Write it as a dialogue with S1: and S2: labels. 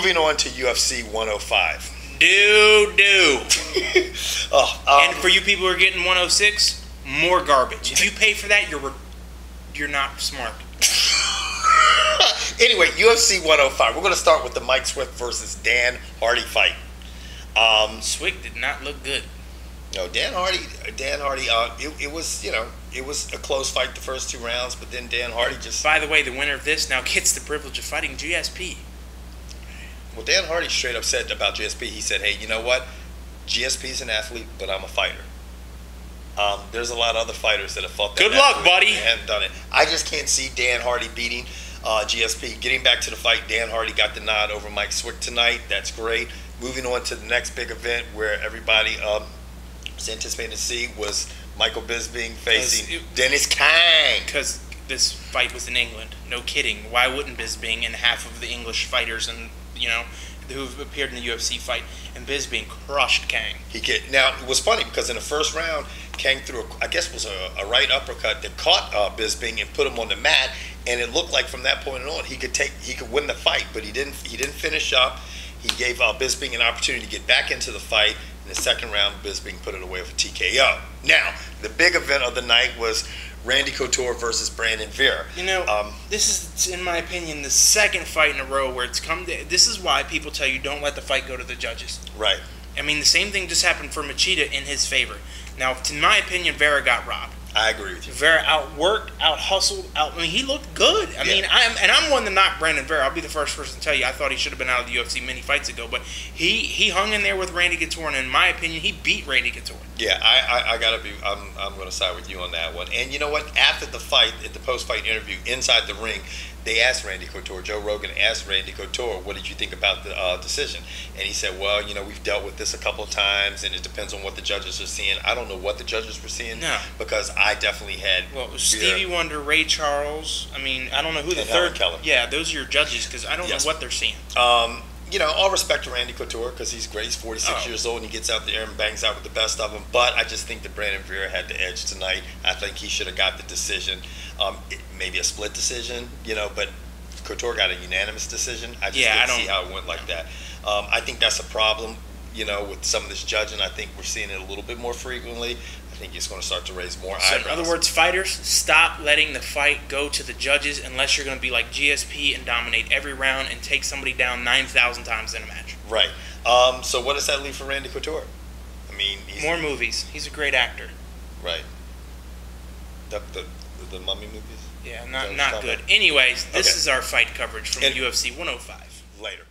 S1: moving on to UFC 105.
S2: And for you people who are getting 106, more garbage. If you pay for that, you're not smart.
S1: Anyway, UFC 105. We're going to start with the Mike Swick versus Dan Hardy fight.
S2: Swick did not look good.
S1: No, Dan Hardy. It was, it was a close fight the first 2 rounds, but then Dan Hardy just.
S2: By the way, the winner of this now gets the privilege of fighting GSP.
S1: Well, Dan Hardy straight up said about GSP. He said, "Hey, you know what? GSP is an athlete, but I'm a fighter." There's a lot of other fighters that have fought that.
S2: Good luck, buddy.
S1: And haven't done it. I just can't see Dan Hardy beating GSP. Getting back to the fight, Dan Hardy got the nod over Mike Swick tonight. That's great. Moving on to the next big event where everybody was anticipating to see was Michael Bisbing facing Dennis Kang.
S2: Because this fight was in England. No kidding. Why wouldn't Bisbing and half of the English fighters and who've appeared in the UFC fight, and Bisbing crushed Kang.
S1: Now, it was funny because in the first round, Kang threw, I guess it was a right uppercut that caught Bisbing and put him on the mat, and it looked like from that point on he could win the fight, but he didn't finish up. He gave Bisbing an opportunity to get back into the fight. In the second round, Bisbing put it away with a TKO. Now, the big event of the night was Randy Couture versus Brandon Vera.
S2: This is, in my opinion, the second fight in a row where it's come to. This is why people tell you don't let the fight go to the judges.
S1: Right.
S2: I mean, the same thing just happened for Machida in his favor. Now, in my opinion, Vera got robbed.
S1: I agree with you.
S2: Vera outworked, out-hustled, he looked good. I mean, I'm one to knock Brandon Vera. I'll be the first person to tell you I thought he should have been out of the UFC many fights ago, but he hung in there with Randy Couture, and in my opinion, he beat Randy Couture.
S1: Yeah, I gotta be. I'm gonna side with you on that one. And you know what? After the fight, at the post-fight interview inside the ring, they asked Randy Couture. Joe Rogan asked Randy Couture, "What did you think about the decision?" And he said, "Well, we've dealt with this a couple of times, and it depends on what the judges are seeing. I don't know what the judges were seeing, because I definitely had
S2: Stevie Wonder, Ray Charles. I mean, I don't know who the third.
S1: Keller.
S2: Yeah, those are your judges because I don't know what they're seeing.
S1: All respect to Randy Couture because he's great. He's 46 years old and he gets out there and bangs out with the best of them. But I just think that Brandon Vera had the edge tonight. I think he should have got the decision, maybe a split decision, but Couture got a unanimous decision. I just didn't see how it went like that. I think that's a problem, with some of this judging. I think we're seeing it a little bit more frequently. I think it's going to start to raise more eyebrows.
S2: So in other words, fighters, stop letting the fight go to the judges unless you're going to be like GSP and dominate every round and take somebody down 9,000 times in a match.
S1: Right. So what does that leave for Randy Couture? I mean,
S2: more movies. He's a great actor.
S1: Right. The Mummy movies?
S2: Yeah, not good. Anyways, this is our fight coverage from UFC 105.
S1: Later.